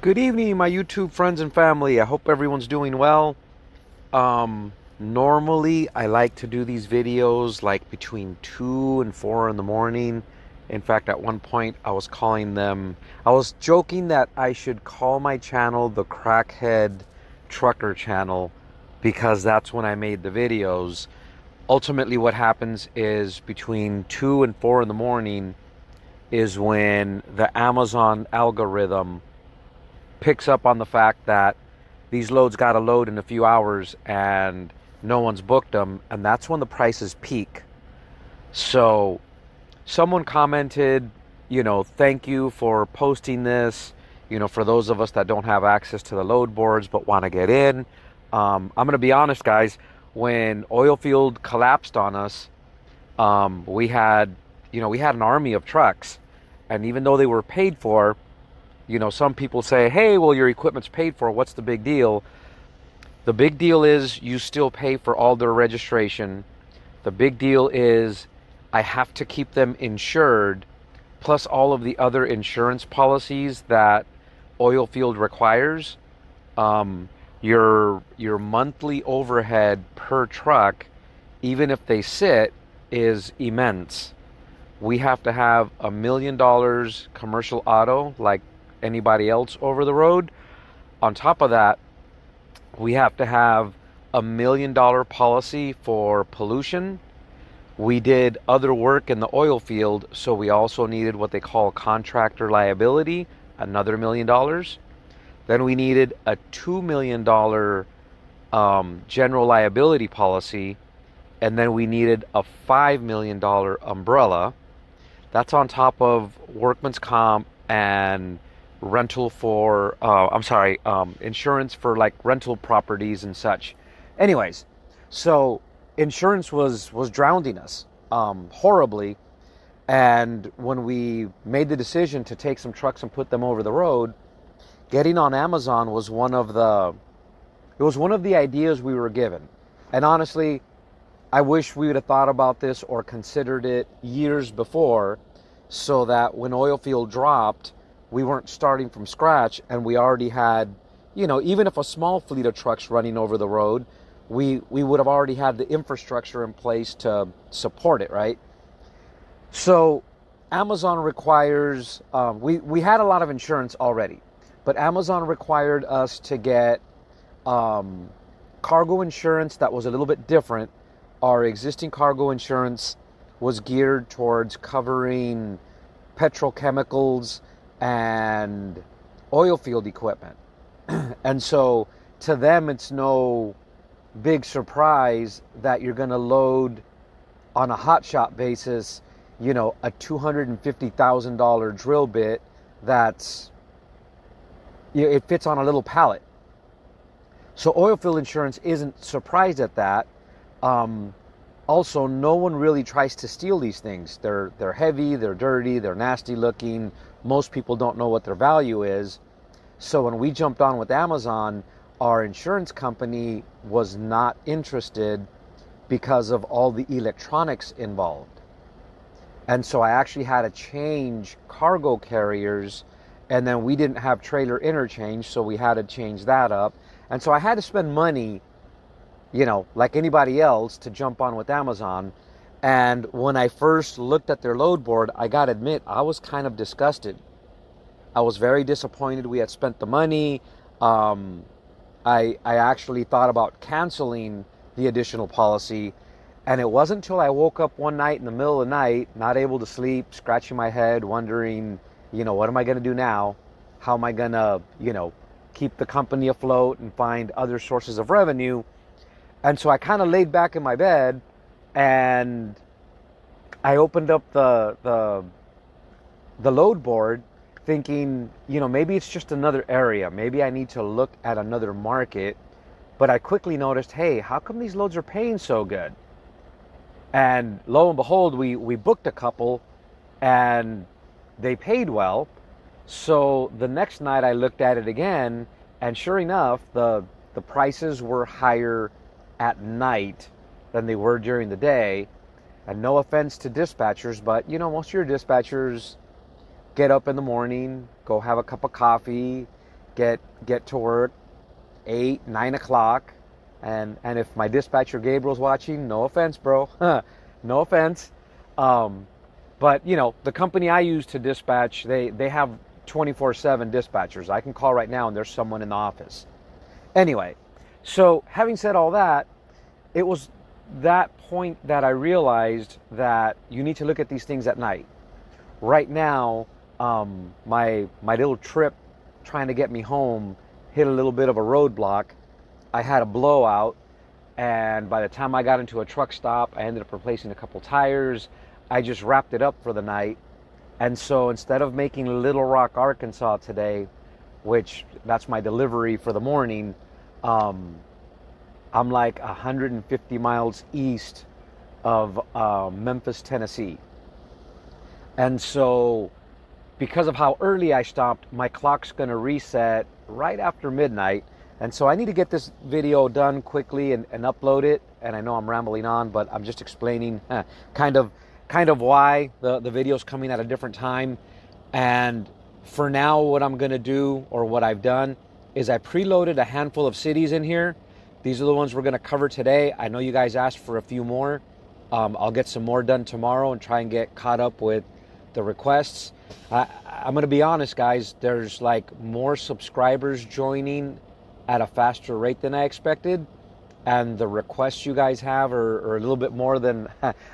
Good evening, my YouTube friends and family. I hope everyone's doing well. Normally, I like to do these videos like between 2 and 4 in the morning. In fact, at one point, I was joking that I should call my channel the Crackhead Trucker Channel because that's when I made the videos. Ultimately, what happens is between 2 and 4 in the morning is when the Amazon algorithm picks up on the fact that these loads got to load in a few hours and no one's booked them, and that's when the prices peak. So someone commented, thank you for posting this, for those of us that don't have access to the load boards but want to get in. I'm going to be honest, guys. When Oilfield collapsed on us, we had an army of trucks, and even though they were paid for, some people say, hey, well, your equipment's paid for. What's the big deal? The big deal is you still pay for all their registration. The big deal is I have to keep them insured, plus all of the other insurance policies that Oilfield requires. Your monthly overhead per truck, even if they sit, is immense. We have to have $1 million commercial auto like anybody else over the road. On top of that, we have to have $1 million policy for pollution. We did other work in the oil field, so we also needed what they call contractor liability, another $1 million. Then we needed a $2 million general liability policy, and then we needed a $5 million umbrella. That's on top of workman's comp and insurance for like rental properties and such. Anyways, so insurance was drowning us horribly. And when we made the decision to take some trucks and put them over the road, getting on Amazon was one of the ideas we were given. And honestly, I wish we would have thought about this or considered it years before, so that when Oilfield dropped, we weren't starting from scratch, and we already had, even if a small fleet of trucks running over the road, we would have already had the infrastructure in place to support it, right? So Amazon requires, we had a lot of insurance already, but Amazon required us to get cargo insurance that was a little bit different. Our existing cargo insurance was geared towards covering petrochemicals and oil field equipment. And so to them, it's no big surprise that you're going to load on a hot shot basis, a $250,000 drill bit it fits on a little pallet. So oil field insurance isn't surprised at that. Also, no one really tries to steal these things. They're heavy, they're dirty, they're nasty looking. Most people don't know what their value is. So when we jumped on with Amazon, our insurance company was not interested because of all the electronics involved. And so I actually had to change cargo carriers, and then we didn't have trailer interchange, so we had to change that up. And so I had to spend money, like anybody else, to jump on with Amazon. And when I first looked at their load board, I gotta admit, I was kind of disgusted. I was very disappointed we had spent the money. I actually thought about canceling the additional policy. And it wasn't until I woke up one night in the middle of the night, not able to sleep, scratching my head, wondering, what am I gonna do now? How am I gonna, keep the company afloat and find other sources of revenue? And so I kind of laid back in my bed, and I opened up the load board, thinking, maybe it's just another area. Maybe I need to look at another market. But I quickly noticed, hey, how come these loads are paying so good? And lo and behold, we booked a couple, and they paid well. So the next night I looked at it again, and sure enough, the prices were higher at night than they were during the day. And no offense to dispatchers, but most of your dispatchers get up in the morning, go have a cup of coffee, get to work 8, 9 o'clock. And if my dispatcher Gabriel's watching, no offense, bro. No offense. But, you know, the company I use to dispatch, they have 24/7 dispatchers. I can call right now and there's someone in the office. Anyway, so having said all that, it was that point that I realized that you need to look at these things at night. Right now, my little trip trying to get me home hit a little bit of a roadblock. I had a blowout, and by the time I got into a truck stop, I ended up replacing a couple tires. I just wrapped it up for the night. And so instead of making Little Rock, Arkansas today, which that's my delivery for the morning, I'm like 150 miles east of Memphis, Tennessee. And so because of how early I stopped, my clock's going to reset right after midnight. And so I need to get this video done quickly and upload it. And I know I'm rambling on, but I'm just explaining kind of why the video's coming at a different time. And for now, what I'm going to do, or what I've done, is I preloaded a handful of cities in here. These are the ones we're going to cover today. I know you guys asked for a few more. I'll get some more done tomorrow and try and get caught up with the requests. I'm going to be honest, guys. There's like more subscribers joining at a faster rate than I expected. And the requests you guys have are a little bit more than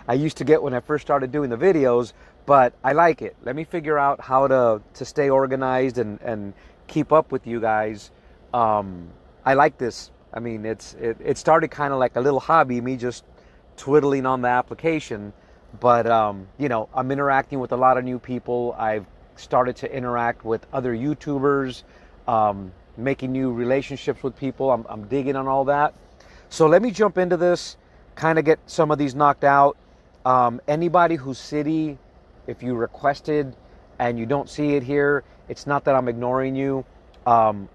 I used to get when I first started doing the videos. But I like it. Let me figure out how to stay organized and keep up with you guys. I like this. I mean, it started kind of like a little hobby, me just twiddling on the application. But, you know, I'm interacting with a lot of new people. I've started to interact with other YouTubers, making new relationships with people. I'm digging on all that. So let me jump into this, kind of get some of these knocked out. Anybody whose city, if you requested and you don't see it here, it's not that I'm ignoring you. The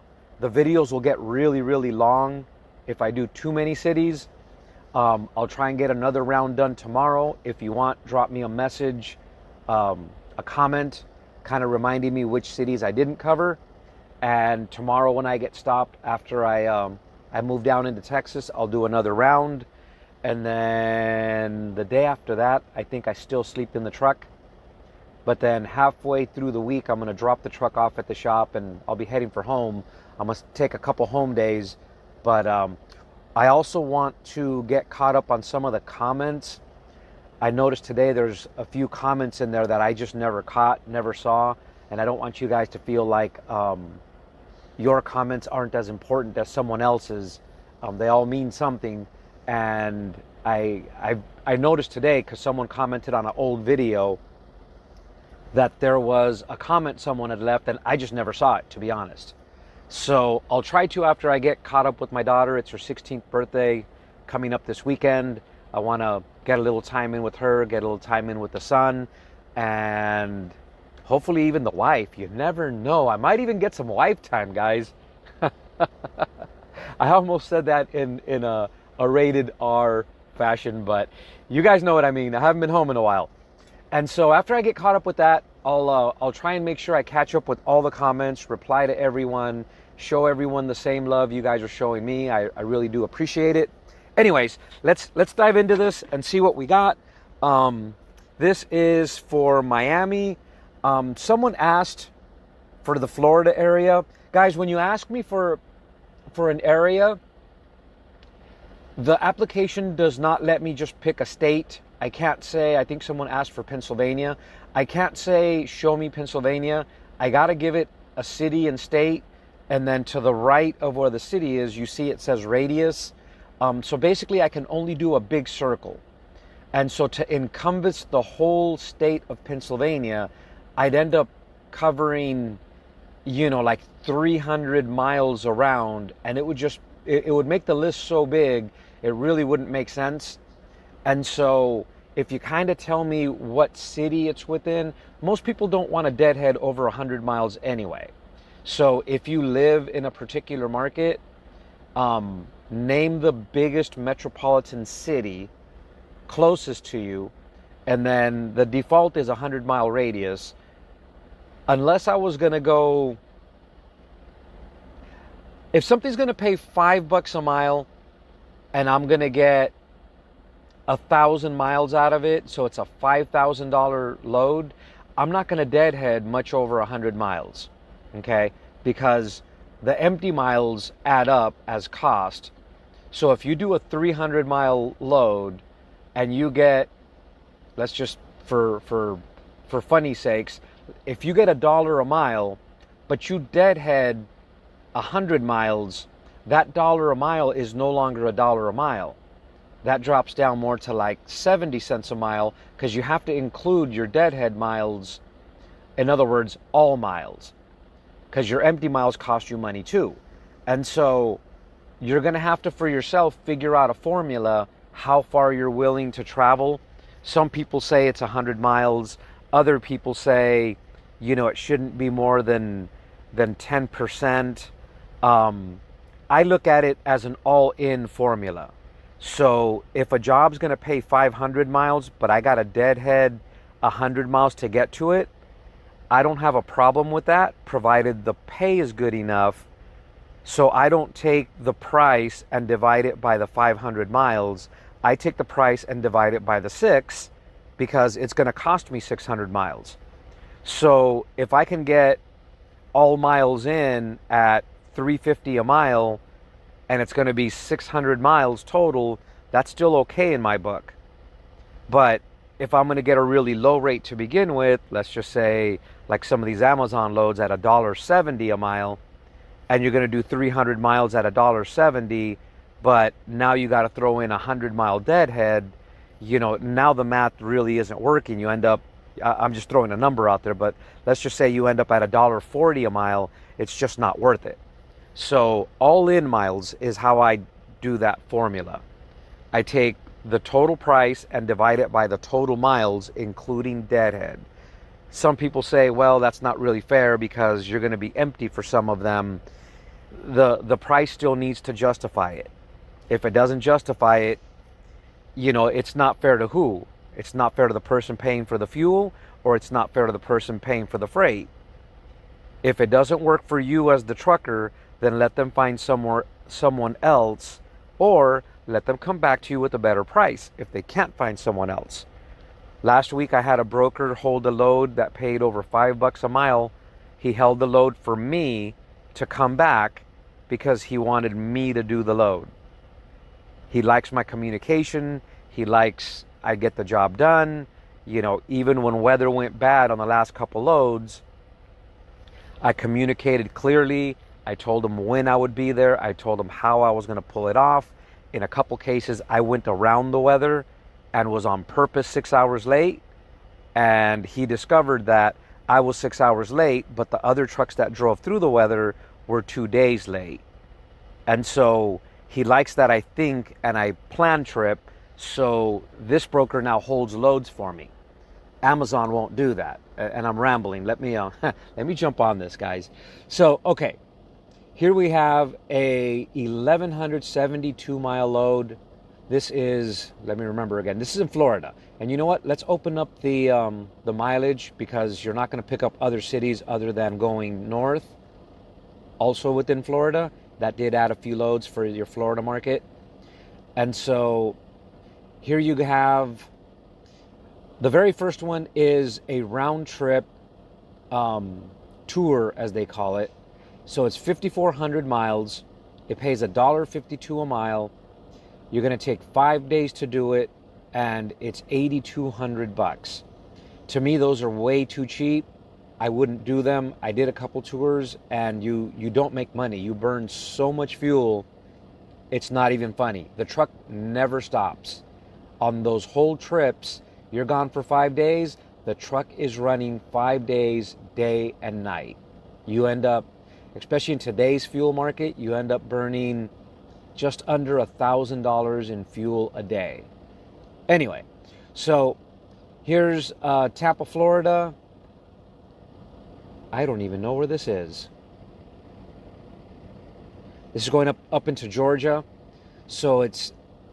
videos will get really, really long if I do too many cities. I'll try and get another round done tomorrow. If you want, drop me a message, a comment, kind of reminding me which cities I didn't cover. And tomorrow when I get stopped after I move down into Texas, I'll do another round. And then the day after that, I think I still sleep in the truck. But then halfway through the week, I'm going to drop the truck off at the shop and I'll be heading for home. I'm going to take a couple home days. But I also want to get caught up on some of the comments. I noticed today there's a few comments in there that I just never caught, never saw. And I don't want you guys to feel like your comments aren't as important as someone else's. They all mean something. And I noticed today, because someone commented on an old video, that there was a comment someone had left and I just never saw it, to be honest. So I'll try to after I get caught up with my daughter. It's her 16th birthday coming up this weekend. I want to get a little time in with her, get a little time in with the son, and hopefully even the wife. You never know. I might even get some wife time, guys. I almost said that in a rated R fashion, but you guys know what I mean. I haven't been home in a while. And so after I get caught up with that, I'll try and make sure I catch up with all the comments, reply to everyone, show everyone the same love you guys are showing me. I really do appreciate it. Anyways, let's dive into this and see what we got. This is for Miami. Someone asked for the Florida area. Guys, when you ask me for an area, the application does not let me just pick a state. I can't say, I think someone asked for Pennsylvania. I can't say, show me Pennsylvania. I got to give it a city and state. And then to the right of where the city is, you see it says radius. So basically, I can only do a big circle. And so to encompass the whole state of Pennsylvania, I'd end up covering, you know, like 300 miles around. And it would just, it would make the list so big, it really wouldn't make sense. And so if you kind of tell me what city it's within, most people don't want to deadhead over 100 miles anyway. So if you live in a particular market, name the biggest metropolitan city closest to you, and then the default is 100-mile radius. Unless I was going to go If something's going to pay $5 a mile and I'm going to get 1,000 miles out of it, so it's a $5,000 load, I'm not going to deadhead much over 100 miles, okay? Because the empty miles add up as cost. So if you do a 300-mile load and you get, let's just for funny sakes, if you get $1 a mile, but you deadhead 100 miles, that $1 a mile is no longer $1 a mile. That drops down more to like 70 cents a mile, because you have to include your deadhead miles. In other words, all miles, because your empty miles cost you money too. And so you're going to have to, for yourself, figure out a formula how far you're willing to travel. Some people say it's 100 miles. Other people say, it shouldn't be more than 10%. I look at it as an all-in formula. So if a job's going to pay 500 miles, but I got to deadhead 100 miles to get to it, I don't have a problem with that, provided the pay is good enough. So I don't take the price and divide it by the 500 miles. I take the price and divide it by the 6, because it's going to cost me 600 miles. So if I can get all miles in at $350 a mile, and it's going to be 600 miles total, that's still okay in my book. But if I'm going to get a really low rate to begin with, let's just say like some of these Amazon loads at $1.70 a mile, and you're going to do 300 miles at $1.70, but now you got to throw in a 100-mile deadhead, now the math really isn't working. You end up, I'm just throwing a number out there, but let's just say you end up at $1.40 a mile. It's just not worth it. So all-in miles is how I do that formula. I take the total price and divide it by the total miles, including deadhead. Some people say, well, that's not really fair because you're going to be empty for some of them. The price still needs to justify it. If it doesn't justify it, it's not fair to who? It's not fair to the person paying for the fuel, or it's not fair to the person paying for the freight. If it doesn't work for you as the trucker, then let them find someone else, or let them come back to you with a better price if they can't find someone else. Last week I had a broker hold a load that paid over $5 a mile. He held the load for me to come back because he wanted me to do the load. He likes my communication. He likes I get the job done. Even when weather went bad on the last couple loads, I communicated clearly. I told him when I would be there. I told him how I was going to pull it off. In a couple cases, I went around the weather and was on purpose 6 hours late. And he discovered that I was 6 hours late, but the other trucks that drove through the weather were 2 days late. And so he likes that I think and I plan trip. So this broker now holds loads for me. Amazon won't do that. And I'm rambling. Let me jump on this, guys. So, okay. Here we have a 1,172 mile load. This is, let me remember again, this is in Florida. And you know what? Let's open up the mileage, because you're not going to pick up other cities other than going north. Also within Florida, that did add a few loads for your Florida market. And so here you have, the very first one is a round trip tour, as they call it. So it's 5,400 miles. It pays $1.52 a mile. You're going to take 5 days to do it, and it's $8,200. To me, those are way too cheap. I wouldn't do them. I did a couple tours, and you don't make money. You burn so much fuel, it's not even funny. The truck never stops. On those whole trips, you're gone for 5 days. The truck is running 5 days, day and night. You end up, especially in today's fuel market, you end up burning just under $1,000 in fuel a day. Anyway, so here's Tampa, Florida. I don't even know where this is. This is going up into Georgia. So it's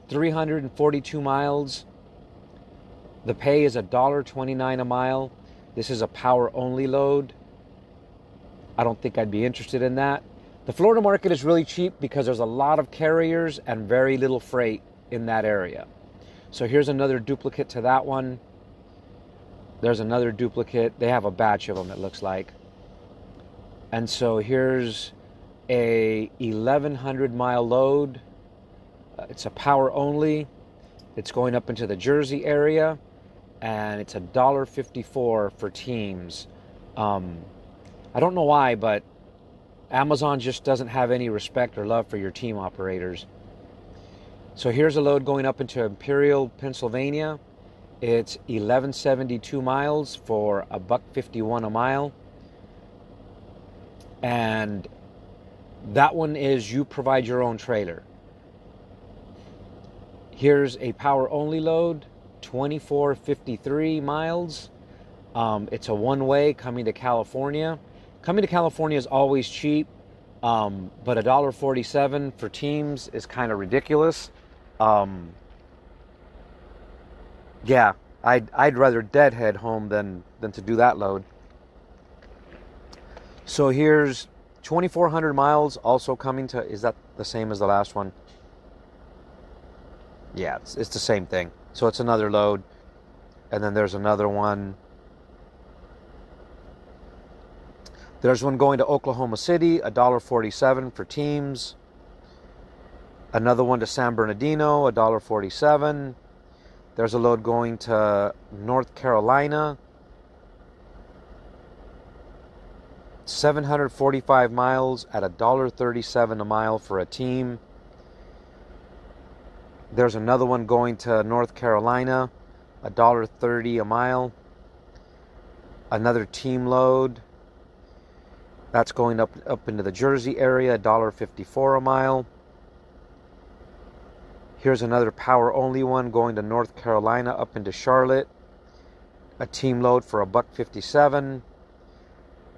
342 miles. The pay is $1.29 a mile. This is a power only load. I don't think I'd be interested in that. The Florida market is really cheap because there's a lot of carriers and very little freight in that area. So here's another duplicate to that one. There's another duplicate. They have a batch of them, it looks like. And so here's a 1,100 mile load. It's a power only. It's going up into the Jersey area, and it's $1.54 for teams. I don't know why, but Amazon just doesn't have any respect or love for your team operators. So here's a load going up into Imperial, Pennsylvania. It's 1,172 miles for $1.51 a mile. And that one is you provide your own trailer. Here's a power only load, 2,453 miles. It's a one-way coming to California. Coming to California is always cheap, but $1.47 for teams is kind of ridiculous. Yeah, I'd rather deadhead home than to do that load. So here's 2,400 miles also coming to, is that the same as the last one? Yeah, it's the same thing. So it's another load. And then there's another one. There's one going to Oklahoma City, $1.47 for teams. Another one to San Bernardino, $1.47. There's a load going to North Carolina, 745 miles at $1.37 a mile for a team. There's another one going to North Carolina, $1.30 a mile. Another team load. That's going up into the Jersey area, $1.54 a mile. Here's another power only one going to North Carolina up into Charlotte. A team load for $1.57.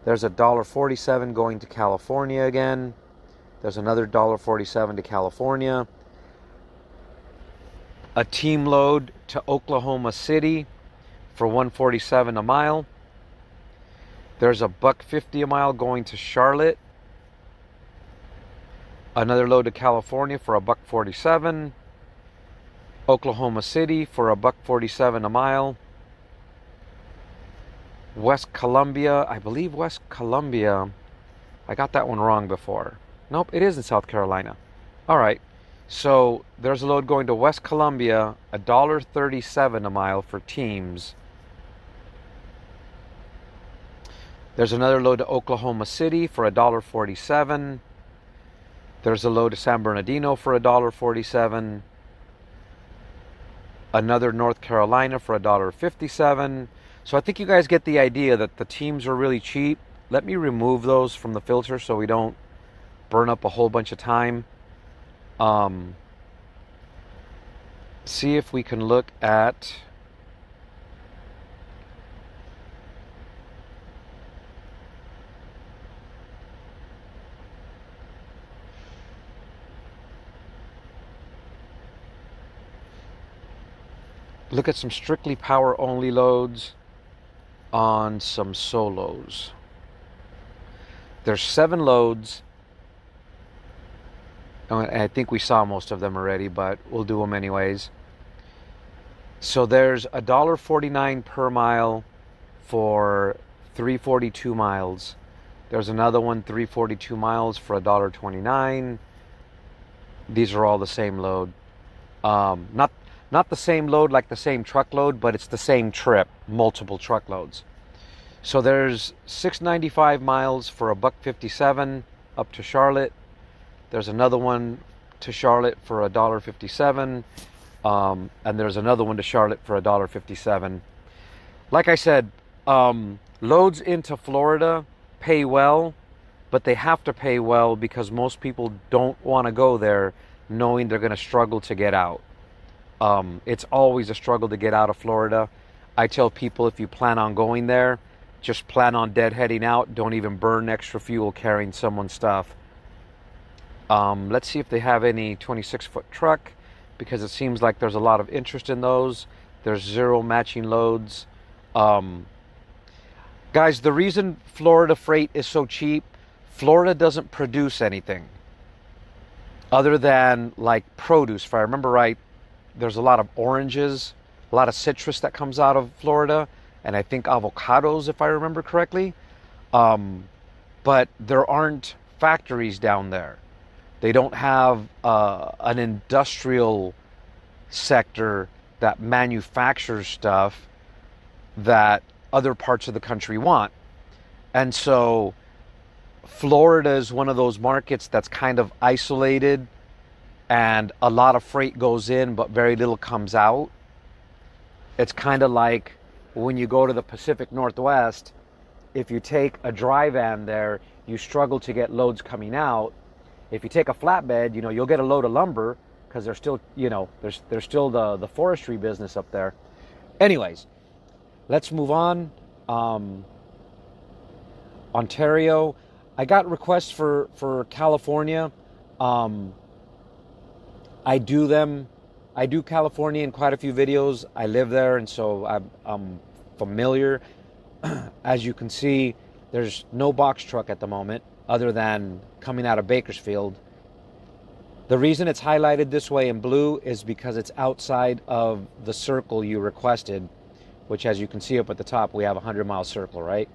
There's $1.47 going to California again. There's another $1.47 to California. A team load to Oklahoma City for $1.47 a mile. There's $1.50 a mile going to Charlotte. Another load to California for $1.47. Oklahoma City for $1.47 a mile. West Columbia, I believe West Columbia, I got that one wrong before. Nope, it is in South Carolina. All right, so there's a load going to West Columbia, $1.37 a mile for teams. There's another load to Oklahoma City for $1.47. There's a load to San Bernardino for $1.47. Another North Carolina for $1.57. So I think you guys get the idea that the teams are really cheap. Let me remove those from the filter so we don't burn up a whole bunch of time. See if we can look at some strictly power only loads on some solos. There's 7 loads. I think we saw most of them already, but we'll do them anyways. So there's $1.49 per mile for 342 miles. There's another one, 342 miles for $1.29. These are all the same load. Not the same load like the same truckload, but it's the same trip, multiple truckloads. So there's 695 miles for $1.57 up to Charlotte. There's another one to Charlotte for $1.57. And there's another one to Charlotte for $1.57. Like I said, loads into Florida pay well, but they have to pay well because most people don't want to go there knowing they're going to struggle to get out. It's always a struggle to get out of Florida. I tell people if you plan on going there, just plan on deadheading out. Don't even burn extra fuel carrying someone's stuff. Let's see if they have any 26-foot truck, because it seems like there's a lot of interest in those. There's 0 matching loads. Guys, the reason Florida freight is so cheap, Florida doesn't produce anything other than like produce. If I remember right, there's a lot of oranges, a lot of citrus that comes out of Florida, and I think avocados, if I remember correctly. But there aren't factories down there. They don't have an industrial sector that manufactures stuff that other parts of the country want. And so Florida is one of those markets that's kind of isolated, and a lot of freight goes in but very little comes out. It's kind of like when you go to the Pacific Northwest, if you take a dry van there, you struggle to get loads coming out. If you take a flatbed, you'll get a load of lumber because there's still, there's still the forestry business up there. Anyways, let's move on. Ontario. I got requests for California. I do California in quite a few videos. I live there, and so I'm familiar. As you can see, there's no box truck at the moment other than coming out of Bakersfield. The reason it's highlighted this way in blue is because it's outside of the circle you requested, which, as you can see up at the top, we have a 100-mile circle, right?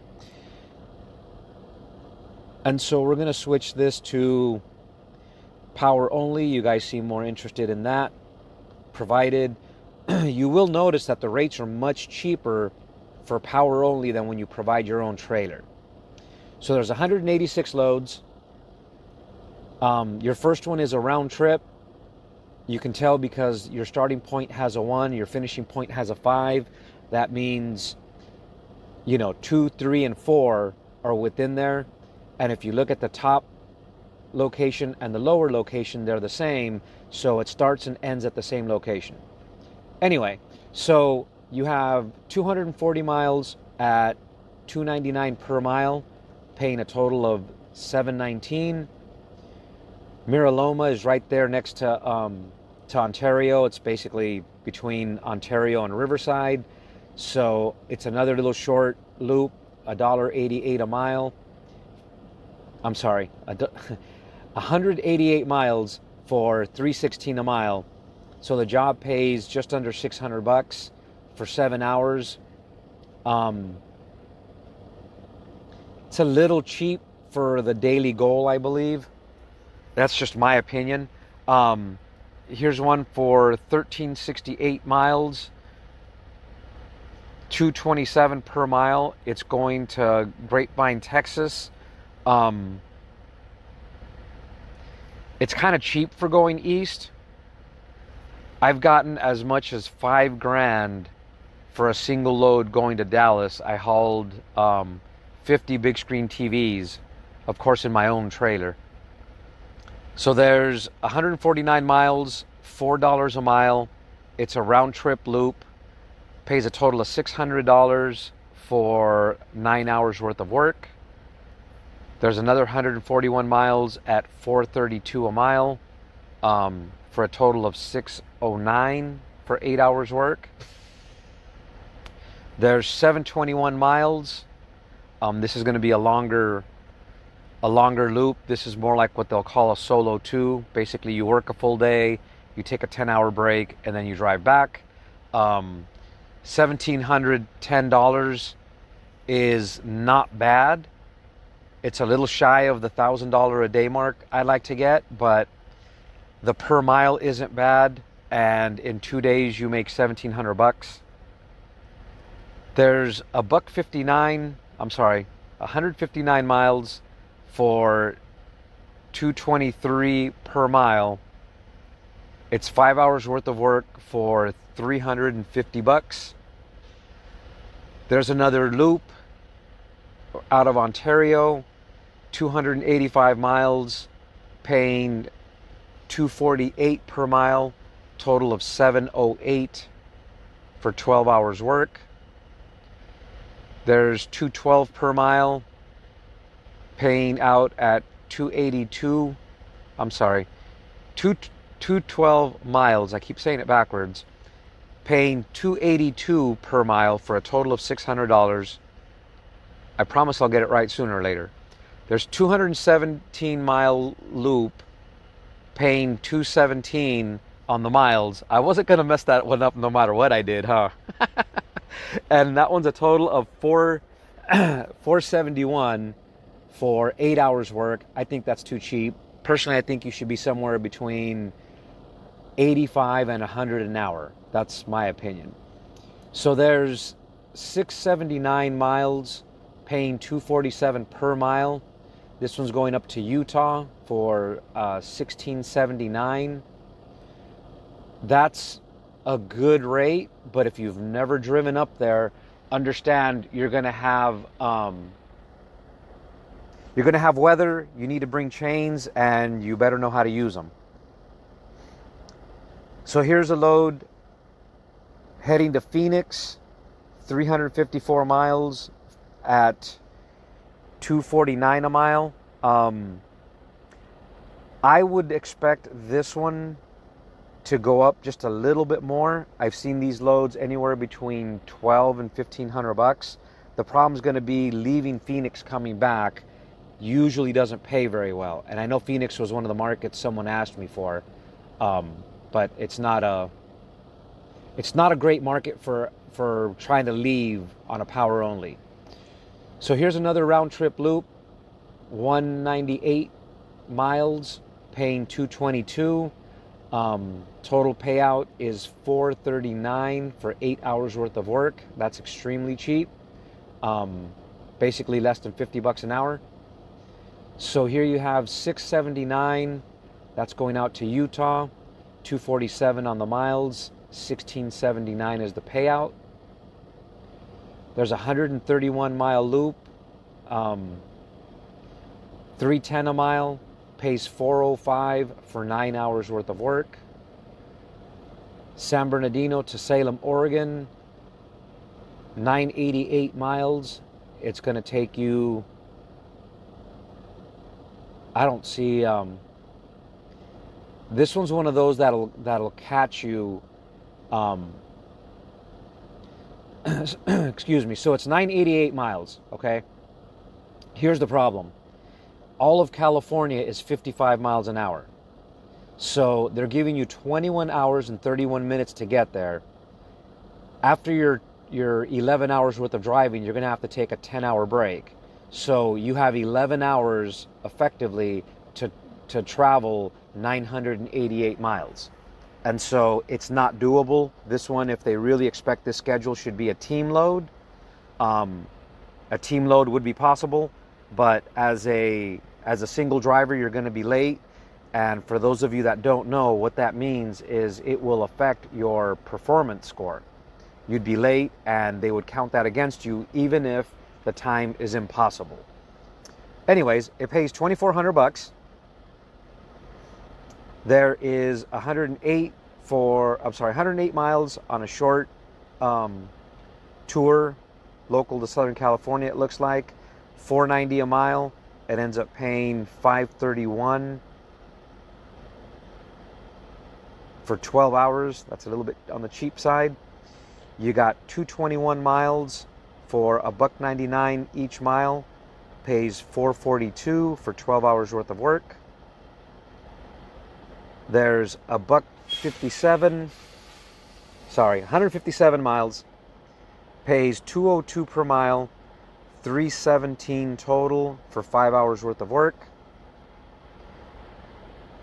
And so we're going to switch this to power only. You guys seem more interested in that. Provided, you will notice that the rates are much cheaper for power only than when you provide your own trailer. So there's 186 loads. Your first one is a round trip. You can tell because your starting point has a 1, your finishing point has a 5. That means, 2, 3, and 4 are within there. And if you look at the top location and the lower location, they're the same. So it starts and ends at the same location. Anyway, so you have 240 miles at $2.99 per mile, paying a total of $7.19. Miraloma is right there next to Ontario. It's basically between Ontario and Riverside. So it's another little short loop, $1.88 a mile. I'm sorry, 188 miles for $3.16 a mile. So the job pays just under $600 for 7 hours. It's a little cheap for the daily goal, I believe. That's just my opinion. Here's one for 1368 miles, $2.27 per mile. It's going to Grapevine, Texas. It's kind of cheap for going east. I've gotten as much as $5,000 for a single load going to Dallas. I hauled 50 big screen TVs, of course, in my own trailer. So there's 149 miles, $4 a mile. It's a round trip loop. Pays a total of $600 for 9 hours worth of work. There's another 141 miles at $4.32 a mile, for a total of $609 for 8 hours work. There's 721 miles. This is going to be a longer loop. This is more like what they'll call a solo 2. Basically, you work a full day, you take a 10-hour break, and then you drive back. $1,710 is not bad. It's a little shy of the $1,000 a day mark I like to get, but the per mile isn't bad, and in 2 days you make $1,700. There's 159 miles for $223 per mile. It's 5 hours worth of work for $350. There's another loop out of Ontario, 285 miles, paying $248 per mile, total of $708 for 12 hours work. There's $212 per mile, paying out at $282. I'm sorry, 212 miles. I keep saying it backwards. Paying $282 per mile for a total of $600. I promise I'll get it right sooner or later. There's 217 mile loop paying 217 on the miles. I wasn't going to mess that one up no matter what I did, huh? And that one's a total of 471 for 8 hours work. I think that's too cheap. Personally, I think you should be somewhere between 85 and 100 an hour. That's my opinion. So there's 679 miles paying 247 per mile. This one's going up to Utah for 1679. That's a good rate, but if you've never driven up there, understand you're going to have weather. You need to bring chains, and you better know how to use them. So here's a load heading to Phoenix, 354 miles at 249 a mile. I would expect this one to go up just a little bit more. I've seen these loads anywhere between $1,200 and $1,500. The problem is going to be leaving Phoenix coming back usually doesn't pay very well. And I know Phoenix was one of the markets someone asked me for, but it's not a great market for trying to leave on a power only. So here's another round trip loop, 198 miles, paying 222. Total payout is 439 for 8 hours worth of work. That's extremely cheap. Basically less than $50 an hour. So here you have 679. That's going out to Utah. 247 on the miles. 1679 is the payout. There's a 131 mile loop. 310 a mile. Pays 405 for 9 hours worth of work. San Bernardino to Salem, Oregon, 988 miles. It's going to take you, I don't see, this one's one of those that'll catch you, excuse me. So it's 988 miles, okay? Here's the problem. All of California is 55 miles an hour. So they're giving you 21 hours and 31 minutes to get there. After your 11 hours worth of driving, you're going to have to take a 10-hour break. So you have 11 hours effectively to travel 988 miles. And so it's not doable. This one, if they really expect this schedule, should be a team load. A team load would be possible, but as a single driver, you're going to be late. And for those of you that don't know, what that means is it will affect your performance score. You'd be late, and they would count that against you, even if the time is impossible. Anyways, it pays $2,400. There is 108 miles on a short tour, local to Southern California. It looks like $490 a mile. It ends up paying $531 for 12 hours. That's a little bit on the cheap side. You got 221 miles for $1.99 each mile. Pays $442 for 12 hours worth of work. There's $157 miles. Pays $202 per mile. $317 total for 5 hours worth of work.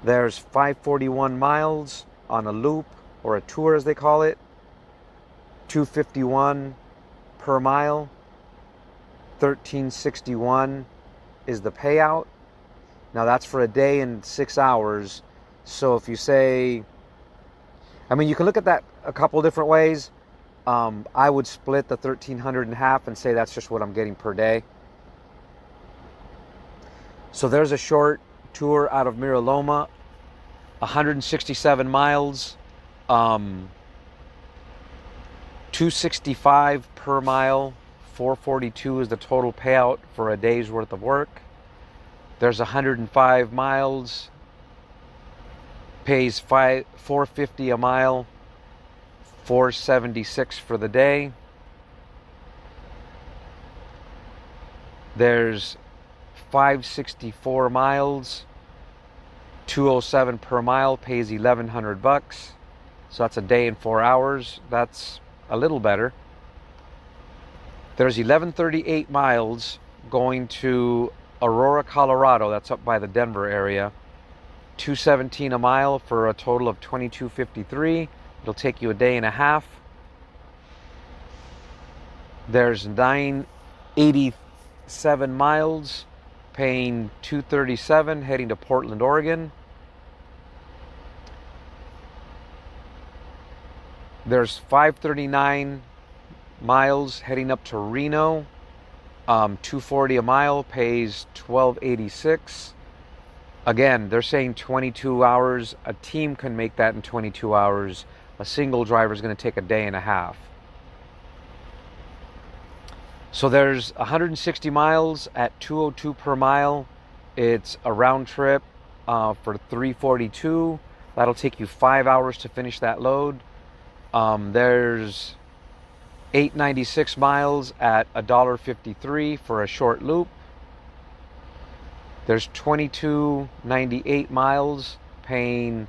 There's 541 miles on a loop, or a tour as they call it. $251 per mile. $1361 is the payout. Now that's for a day and 6 hours. So if you say, I mean, you can look at that a couple different ways. I would split the 1,300 in half and say that's just what I'm getting per day. So there's a short tour out of Mira Loma, 167 miles, $265 per mile, $442 is the total payout for a day's worth of work. There's 105 miles, pays $450 a mile, $476 for the day. There's 564 miles, 207 per mile, pays $1,100. So that's a day and 4 hours. That's a little better. There's 1138 miles going to Aurora, Colorado. That's up by the Denver area. $217 a mile for a total of $22.53. It'll take you a day and a half. There's 987 miles, paying $237, heading to Portland, Oregon. There's 539 miles heading up to Reno. $240 a mile, pays $12.86. Again, they're saying 22 hours. A team can make that in 22 hours. A single driver is going to take a day and a half. So there's 160 miles at $202 per mile. It's a round trip for $342. That'll take you 5 hours to finish that load. There's 896 miles at $1.53 for a short loop. There's 2298 miles, paying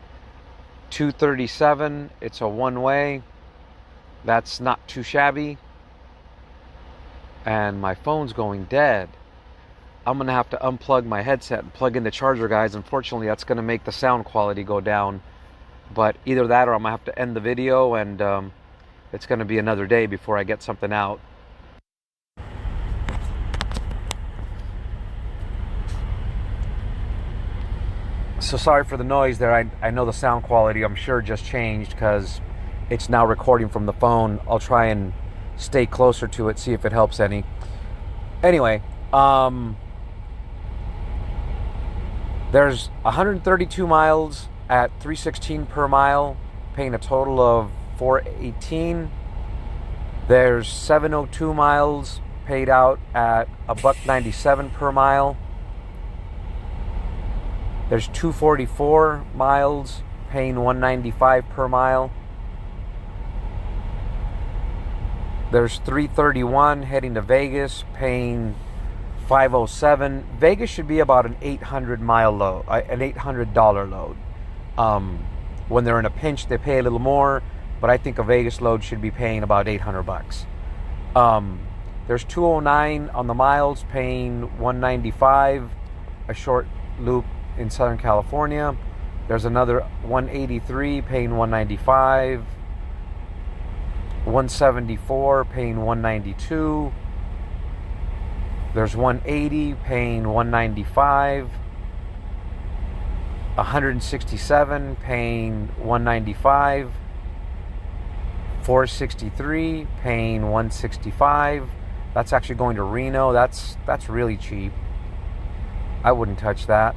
$237. It's a one-way. That's not too shabby. And my phone's going dead. I'm gonna have to unplug my headset and plug in the charger, guys. Unfortunately, that's gonna make the sound quality go down. But either that or I'm gonna have to end the video, and it's gonna be another day before I get something out. So sorry for the noise there. I know the sound quality, I'm sure, just changed because it's now recording from the phone. I'll try and stay closer to it, see if it helps any. Anyway, there's 132 miles at $316 per mile, paying a total of $418. There's 702 miles paid out at $1.97 per mile. There's 244 miles paying $195 per mile. There's 331 heading to Vegas, paying $507. Vegas should be about an 800 mile load, an $800 load. When they're in a pinch, they pay a little more, but I think a Vegas load should be paying about $800. There's 209 on the miles, paying $195, a short loop in Southern California. There's another 183 paying $195. 174 paying $192. There's 180 paying $195. 167 paying $195. 463 paying $165. That's actually going to Reno. That's really cheap. I wouldn't touch that.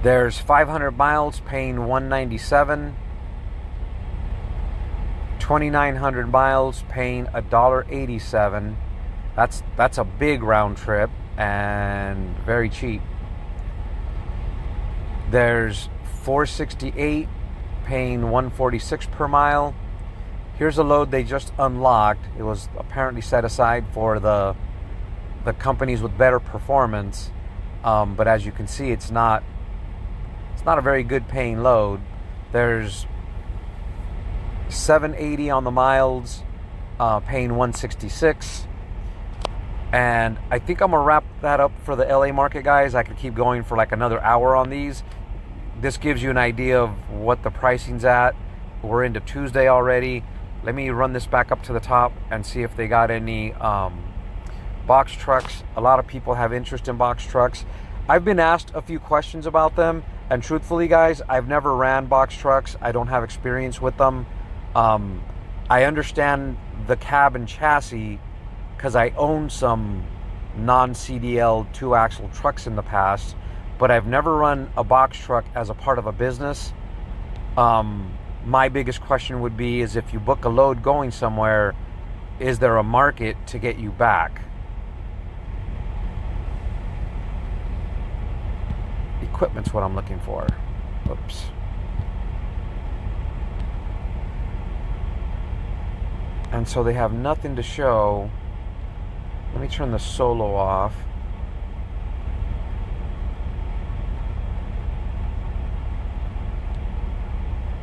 There's 500 miles paying $197. 2,900 miles paying $1.87. That's a big round trip and very cheap. There's 468 paying $146 per mile. Here's a load they just unlocked. It was apparently set aside for the companies with better performance, but as you can see, it's not a very good paying load. There's 780 on the miles, paying $166. And I think I'm gonna wrap that up for the LA market, guys. I could keep going for like another hour on these. This gives you an idea of what the pricing's at. We're into Tuesday already. Let me run this back up to the top and see if they got any box trucks. A lot of people have interest in box trucks. I've been asked a few questions about them, and truthfully, guys, I've never ran box trucks. I don't have experience with them. I understand the cab and chassis because I own some non-CDL 2-axle trucks in the past, but I've never run a box truck as a part of a business. My biggest question would be is if you book a load going somewhere, is there a market to get you back? Equipment's what I'm looking for. Oops. And so they have nothing to show Let me turn the solo off.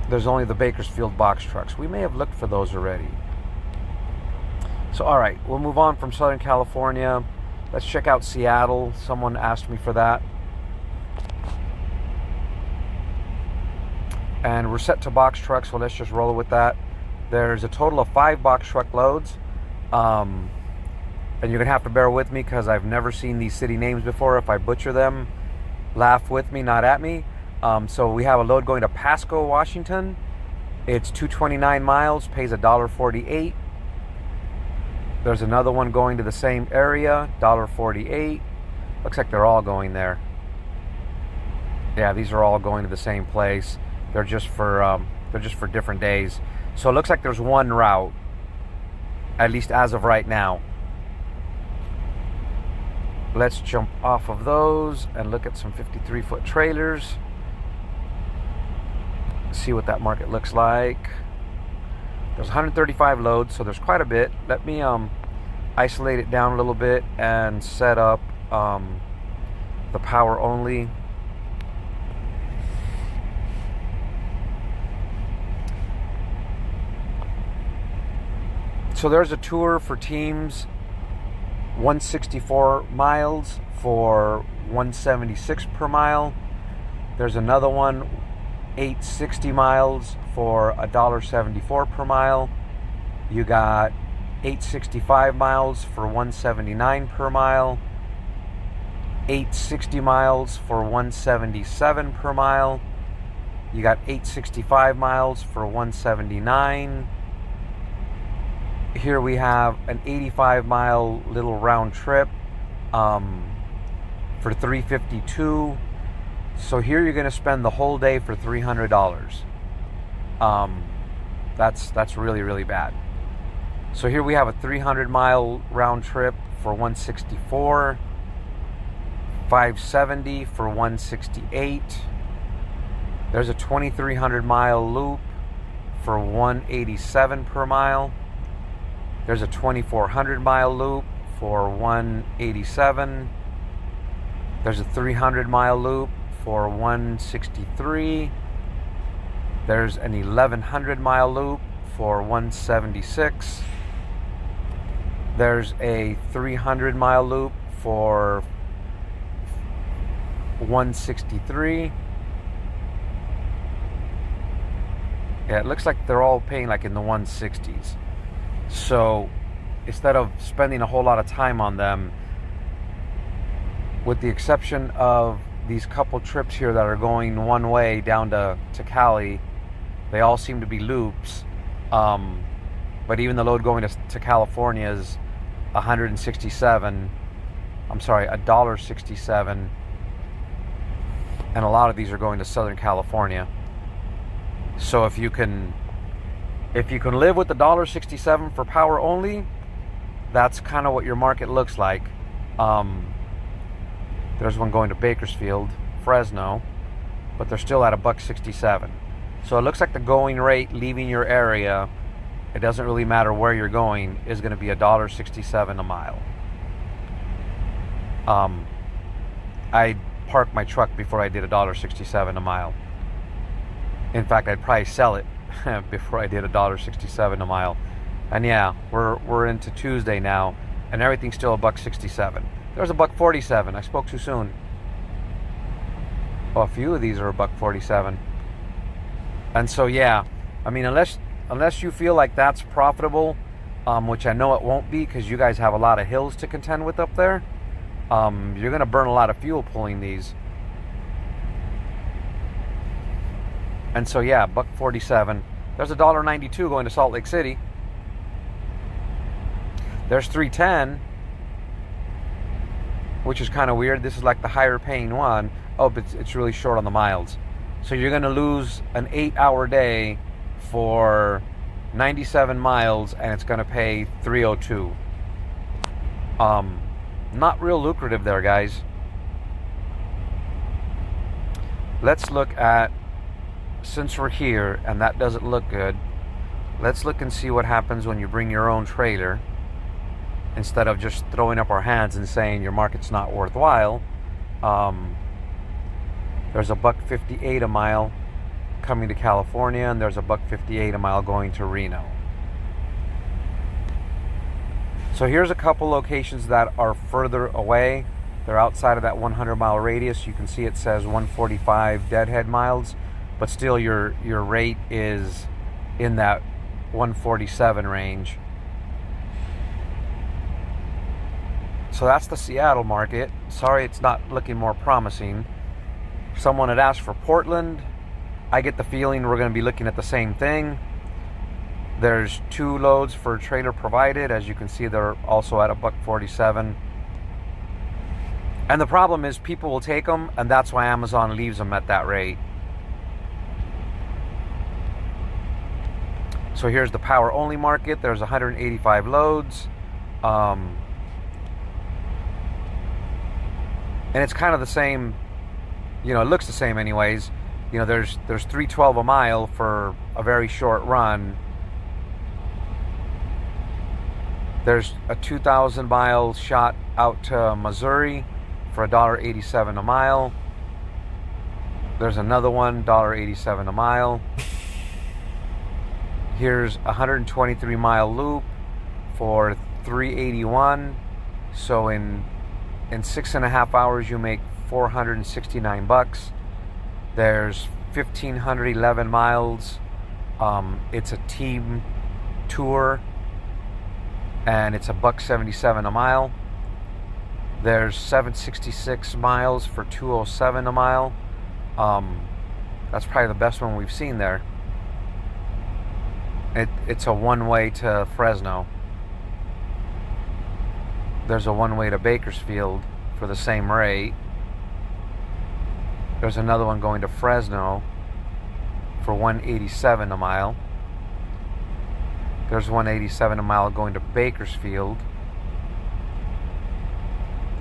There's only the Bakersfield box trucks. We may have looked for those already. So, all right, we'll move on from Southern California. Let's check out Seattle. Someone asked me for that. And we're set to box trucks, so let's just roll with that. There's a total of 5 box truck loads. And you're going to have to bear with me because I've never seen these city names before. If I butcher them, laugh with me, not at me. So we have a load going to Pasco, Washington. It's 229 miles, pays $1.48. There's another one going to the same area, $1.48. Looks like they're all going there. Yeah, these are all going to the same place. They're just for different days. So it looks like there's one route, at least as of right now. Let's jump off of those and look at some 53-foot trailers. See what that market looks like. There's 135 loads, so there's quite a bit. Let me isolate it down a little bit and set up the power only. So there's a tour for teams, 164 miles for 176 per mile. There's another one, 860 miles for $1.74 per mile. You got 865 miles for 179 per mile. 860 miles for 177 per mile. You got 865 miles for 179. Here we have an 85-mile little round trip for $352. So here you're going to spend the whole day for $300. That's really, really bad. So here we have a 300-mile round trip for $164, $570 for $168. There's a 2,300-mile loop for $187 per mile. There's a 2,400-mile loop for $187. There's a 300-mile loop for $163. There's an 1,100-mile loop for $176. There's a 300-mile loop for $163. Yeah, it looks like they're all paying like in the 160s. So instead of spending a whole lot of time on them, with the exception of these couple trips here that are going one way down to Cali, they all seem to be loops. But even the load going to California is $167. I'm sorry, $1.67. And a lot of these are going to Southern California. So if you can live with the $1.67 for power only, that's kind of what your market looks like. There's one going to Bakersfield, Fresno, but they're still at $1.67. So it looks like the going rate leaving your area, it doesn't really matter where you're going, is going to be $1.67 a mile. I'd park my truck before I did $1.67 a mile. In fact, I'd probably sell it before I did $1.67 a mile. And yeah, we're into Tuesday now, and everything's still $1.67. There's $1.47. I spoke too soon. Well, a few of these are $1.47. And so yeah, I mean, unless you feel like that's profitable, which I know it won't be because you guys have a lot of hills to contend with up there, you're going to burn a lot of fuel pulling these. And so yeah, $1.47. There's $1.92 going to Salt Lake City. There's $3.10, which is kind of weird. This is like the higher paying one. Oh, but it's really short on the miles. So you're going to lose an 8-hour day for 97 miles, and it's going to pay $302. Not real lucrative there, guys. Let's look at, since we're here and that doesn't look good, let's look and see what happens when you bring your own trailer. instead of just throwing up our hands and saying your market's not worthwhile. There's a $1.58 a mile coming to California, and there's a $1.58 a mile going to Reno. So here's a couple locations that are further away. They're outside of that 100-mile radius. You can see it says 145 deadhead miles, but still your rate is in that 147 range. So that's the Seattle market. Sorry it's not looking more promising. Someone had asked for Portland. I get the feeling we're going to be looking at the same thing. There's 2 loads for trailer provided. As you can see, they're also at a $1.47. And the problem is people will take them, and that's why Amazon leaves them at that rate. So here's the power only market. There's 185 loads. And it's kind of the same, you know, it looks the same anyways. You know, there's $3.12 a mile for a very short run. There's a 2,000 mile shot out to Missouri for $1.87 a mile. There's another one, $1.87 a mile. Here's a 123 mile loop for $3.81. So in 6.5 hours you make $469. There's 1,511 miles. It's a team tour, and it's a $1.77 a mile. There's 766 miles for $207 a mile. That's probably the best one we've seen there. It's a one-way to Fresno. There's a one-way to Bakersfield for the same rate. There's another one going to Fresno for $187 a mile. There's $187 a mile going to Bakersfield.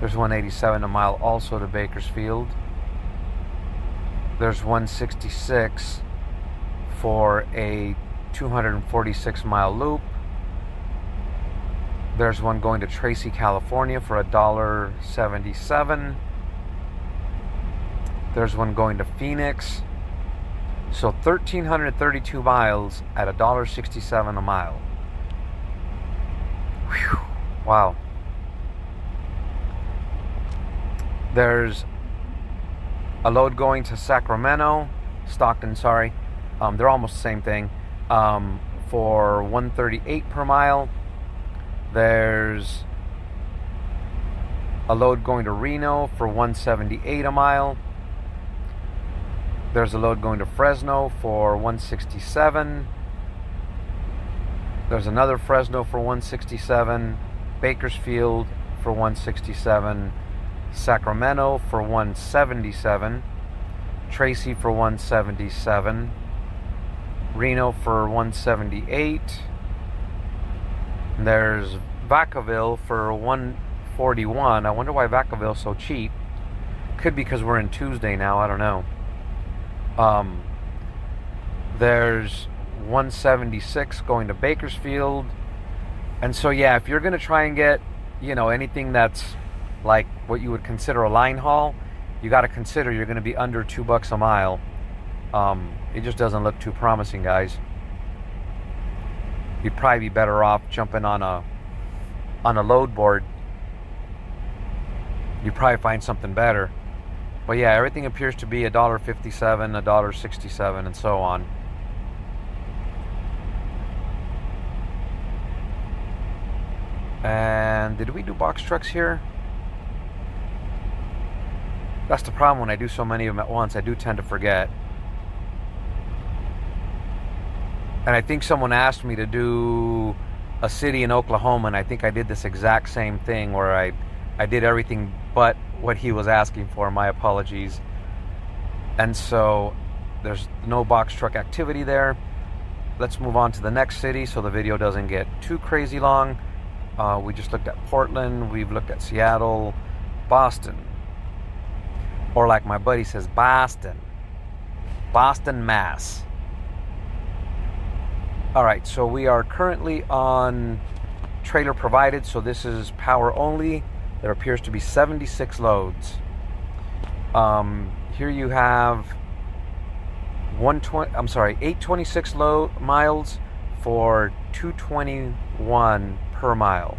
There's $187 a mile also to Bakersfield. There's $166 for a 246 mile loop. There's one going to Tracy, California for $1.77. There's one going to Phoenix. So 1,332 miles at $1.67 a mile. Whew. Wow. There's a load going to Sacramento, Stockton, sorry. They're almost the same thing. For $1.38 per mile. There's a load going to Reno for $1.78 a mile. There's a load going to Fresno for $1.67. There's another Fresno for $1.67. Bakersfield for $1.67. Sacramento for $1.77. Tracy for $1.77. Reno for $1.78. There's Vacaville for $1.41. I wonder why Vacaville's so cheap. Could be because we're in Tuesday now, I don't know. There's $1.76 going to Bakersfield. And so yeah, if you're going to try and get, you know, anything that's like what you would consider a line haul, you got to consider you're going to be under $2 a mile. It just doesn't look too promising, guys. You'd probably be better off jumping on a load board. You'd probably find something better. But yeah, everything appears to be $1.57, $1.67, and so on. And did we do box trucks here? That's the problem when I do so many of them at once. I do tend to forget. And I think someone asked me to do a city in Oklahoma, and I think I did this exact same thing where I did everything but what he was asking for. My apologies. And so there's no box truck activity there. Let's move on to the next city so the video doesn't get too crazy long. We just looked at Portland. We've looked at Seattle, Boston. Or like my buddy says, Boston. Boston, Mass. All right, so we are currently on trailer provided, so this is power only. There appears to be 76 loads. Here you have 826 miles for 221 per mile.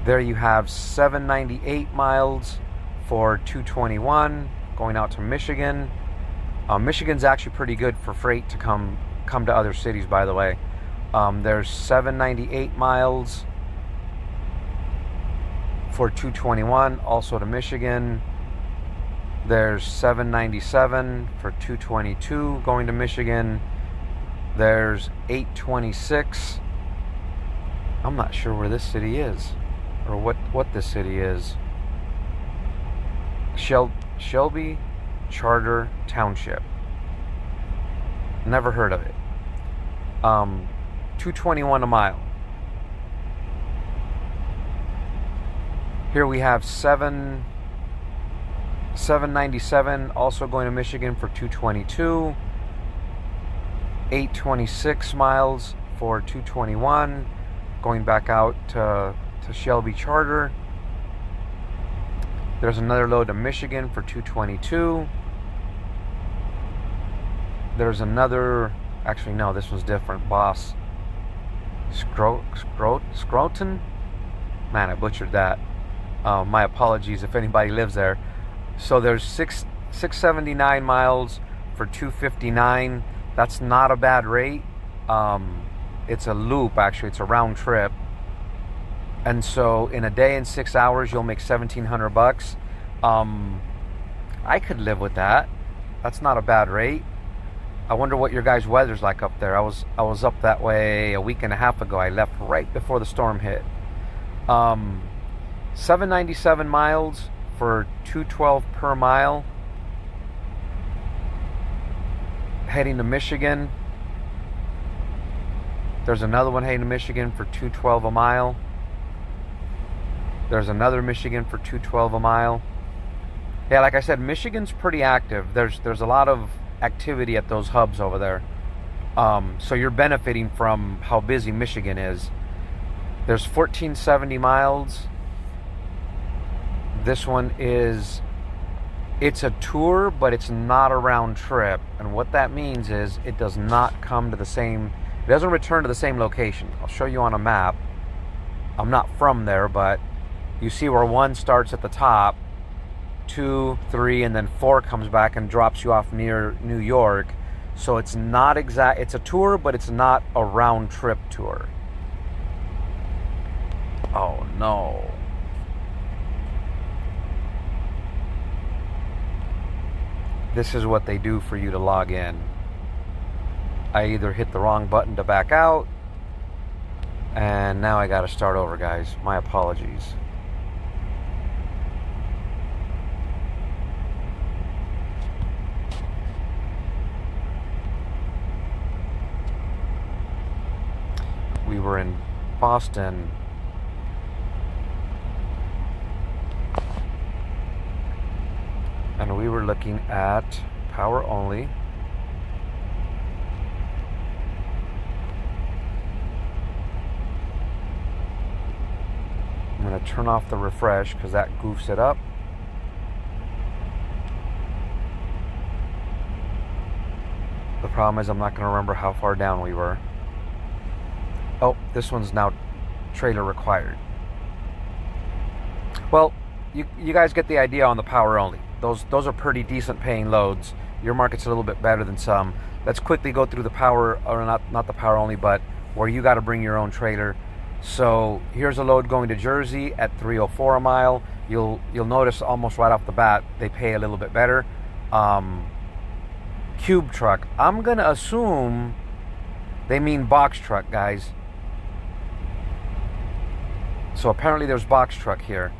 There you have 798 miles for 221 going out to Michigan. Michigan's actually pretty good for freight to come to other cities, by the way. There's 798 miles for 221 also to Michigan. There's 797 for 222 going to Michigan. There's 826. I'm not sure where this city is, or what this city is. Shelby Charter Township. Never heard of it. 221 a mile. Here we have 797 also going to Michigan for 222. 826 miles for 221 going back out to Shelby Charter. There's another load to Michigan for 222. There's another, actually no, this one's different. Boss Scroton? Man, I butchered that. My apologies if anybody lives there. So there's 679 miles for 259. That's not a bad rate. It's a loop, actually. It's a round trip. And so in a day and 6 hours, you'll make $1,700. I could live with that. That's not a bad rate. I wonder what your guys' weather's like up there. I was up that way a week and a half ago. I left right before the storm hit. 797 miles for 212 per mile. Heading to Michigan. There's another one heading to Michigan for 212 a mile. There's another Michigan for 212 a mile. Yeah, like I said, Michigan's pretty active. There's a lot of activity at those hubs over there. So you're benefiting from how busy Michigan is. There's 1470 miles. This one it's a tour, but it's not a round trip. And what that means is it doesn't return to the same location. I'll show you on a map. I'm not from there, but you see where 1 starts at the top, 2, 3, and then 4 comes back and drops you off near New York. So it's not exact. It's a tour, but it's not a round trip tour. Oh no. This is what they do for you to log in. I either hit the wrong button to back out, and now I gotta start over, guys. My apologies. We were in Boston. And we were looking at power only. I'm going to turn off the refresh because that goofs it up. The problem is I'm not going to remember how far down we were. Oh, this one's now trailer required. Well, you guys get the idea on the power only. Those are pretty decent paying loads. Your market's a little bit better than some. Let's quickly go through the power, or not the power only, but where you got to bring your own trailer. So here's a load going to Jersey at 304 a mile. You'll notice almost right off the bat they pay a little bit better. Cube truck. I'm gonna assume they mean box truck, guys. So apparently there's box truck here.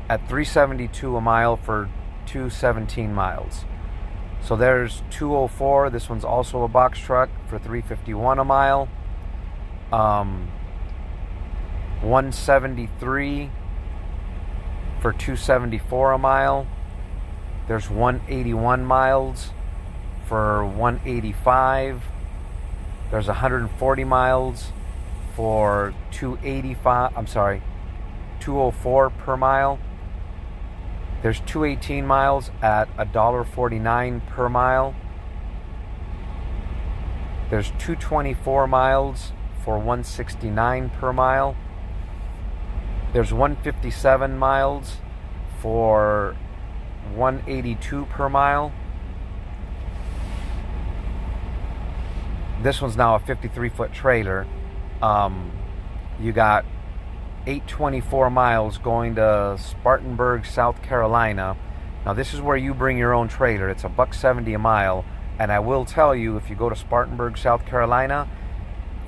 At 372 a mile for 217 miles. So there's 204. This one's also a box truck for 351 a mile. 173 for 274 a mile. There's 181 miles for 185. There's 140 miles for 204 per mile. There's 218 miles at $1.49 per mile. There's 224 miles for $1.69 per mile. There's 157 miles for $1.82 per mile. This one's now a 53-foot trailer. You got 824 miles going to Spartanburg, South Carolina. Now this is where you bring your own trailer. It's $1.70 a mile. And I will tell you, if you go to Spartanburg, South Carolina,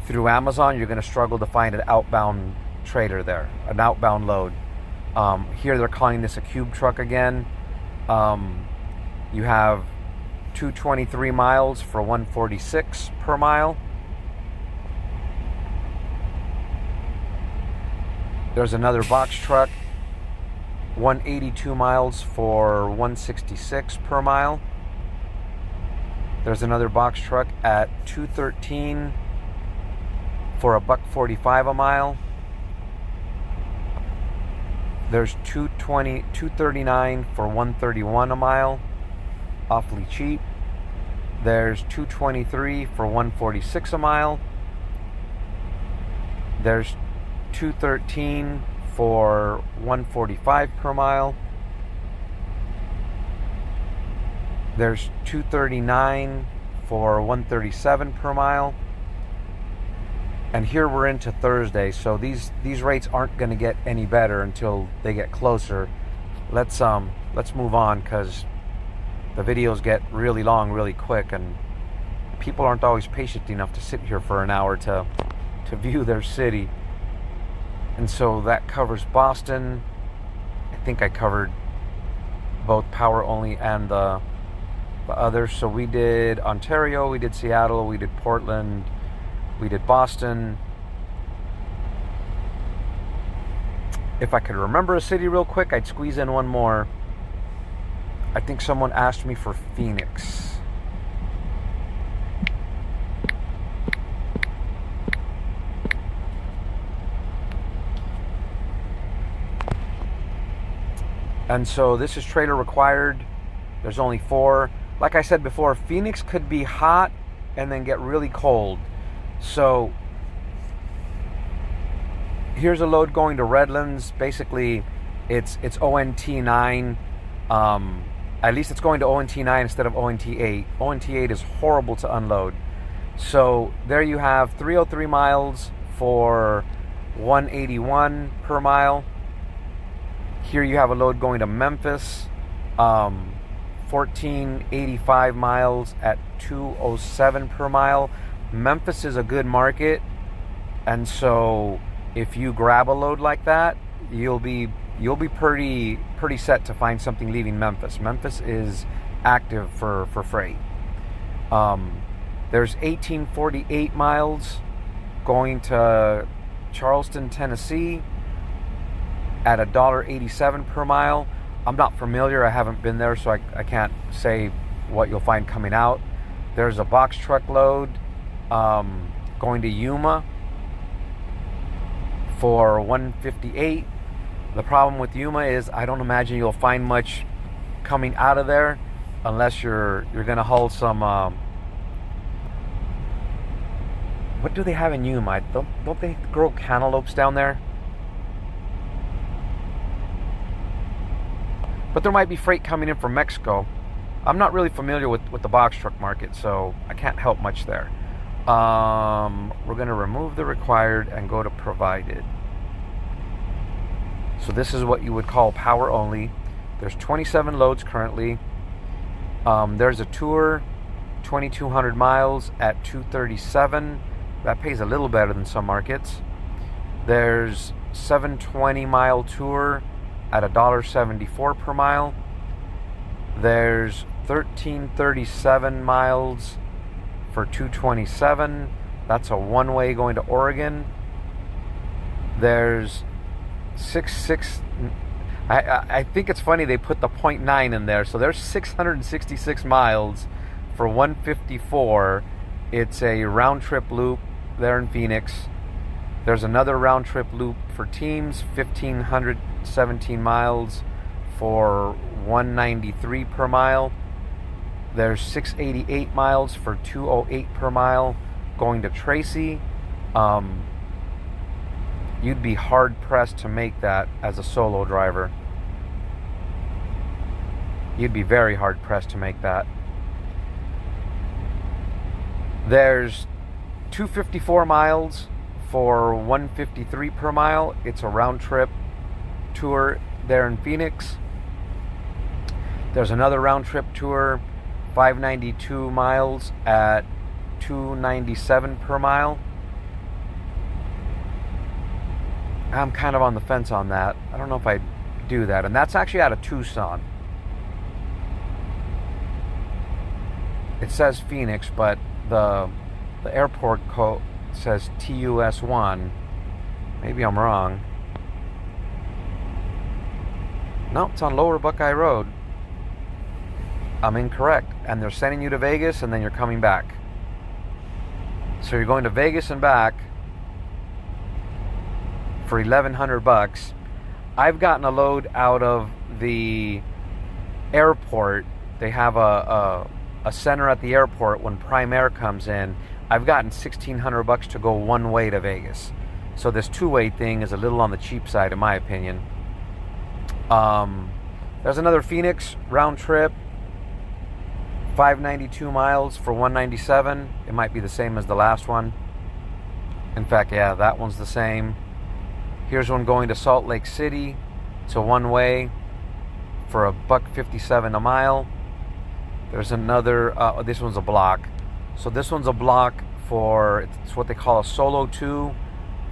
through Amazon, you're going to struggle to find an outbound trailer there, an outbound load. Here they're calling this a cube truck again. You have 223 miles for $1.46 per mile. There's another box truck, 182 miles for $1.66 per mile. There's another box truck at 213 for $1.45 a mile. There's 239 for $1.31 a mile, awfully cheap. There's 223 for $1.46 a mile. There's 213 for $1.45 per mile. There's 239 for $1.37 per mile. And here we're into Thursday, so these rates aren't going to get any better until they get closer. Let's move on, because the videos get really long really quick, and people aren't always patient enough to sit here for an hour to view their city. And so that covers Boston. I think I covered both power only and the others. So we did Ontario, we did Seattle, we did Portland, we did Boston. If I could remember a city real quick, I'd squeeze in one more. I think someone asked me for Phoenix. And so this is trailer required. There's only 4. Like I said before, Phoenix could be hot and then get really cold. So here's a load going to Redlands. Basically, it's ONT9. At least it's going to ONT9 instead of ONT8. ONT8 is horrible to unload. So there you have 303 miles for $1.81 per mile. Here you have a load going to Memphis, 1485 miles at $2.07 per mile. Memphis is a good market, and so if you grab a load like that, you'll be pretty set to find something leaving Memphis. Memphis is active for freight. There's 1848 miles going to Charleston, Tennessee at $1.87 per mile. I'm not familiar, I haven't been there, so I can't say what you'll find coming out. There's a box truck load going to Yuma for $1.58. The problem with Yuma is I don't imagine you'll find much coming out of there unless you're gonna haul some what do they have in Yuma? Don't they grow cantaloupes down there? But there might be freight coming in from Mexico. I'm not really familiar with the box truck market, so I can't help much there. We're going to remove the required and go to provided. So this is what you would call power only. There's 27 loads currently. There's a tour, 2,200 miles at $2.37. That pays a little better than some markets. There's 720 mile tour at $1.74 per mile. There's 1337 miles for $2.27. That's a one-way going to Oregon. There's I think it's funny they put the 0.9 in there. So there's 666 miles for $1.54. It's a round trip loop there in Phoenix There's another round trip loop for teams, 1,517 miles for 193 per mile. There's 688 miles for 208 per mile going to Tracy. You'd be hard pressed to make that as a solo driver. You'd be very hard pressed to make that. There's 254 miles for 153 per mile. It's a round trip tour there in Phoenix. There's another round trip tour, 592 miles at 297 per mile. I'm kind of on the fence on that. I don't know if I'd do that. And that's actually out of Tucson. It says Phoenix, but the airport code says TUS1. Maybe I'm wrong. No, it's on Lower Buckeye Road. I'm incorrect. And they're sending you to Vegas and then you're coming back. So you're going to Vegas and back for $1,100. I've gotten a load out of the airport. They have a center at the airport when Prime Air comes in. I've gotten $1,600 to go one way to Vegas. So this two-way thing is a little on the cheap side in my opinion. There's another Phoenix round trip, 592 miles for 197. It might be the same as the last one. In fact, yeah, that one's the same. Here's one going to Salt Lake City. It's a one-way for $1.57 a mile. There's another, this one's a block. So this one's a block for, it's what they call a solo 2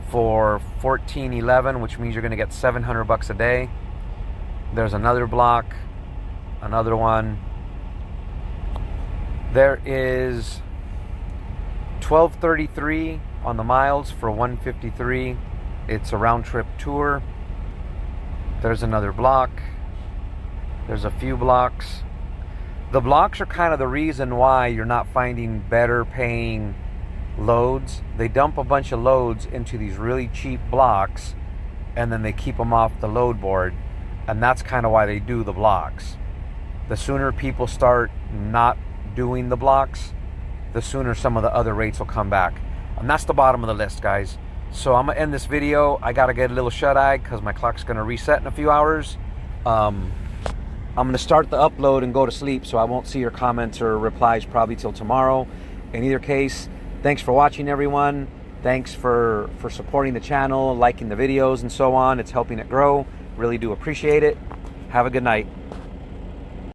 for $14.11, which means you're going to get $700 a day. There's another block, another one. There is $12.33 on the miles for $153. It's a round trip tour. There's another block. There's a few blocks. The blocks are kind of the reason why you're not finding better paying loads. They dump a bunch of loads into these really cheap blocks and then they keep them off the load board. And that's kind of why they do the blocks. The sooner people start not doing the blocks, the sooner some of the other rates will come back. And that's the bottom of the list, guys. So I'm gonna end this video. I gotta get a little shut-eye because my clock's gonna reset in a few hours. I'm gonna start the upload and go to sleep, so I won't see your comments or replies probably till tomorrow. In either case, thanks for watching, everyone. Thanks for supporting the channel, liking the videos and so on. It's helping it grow. Really do appreciate it. Have a good night.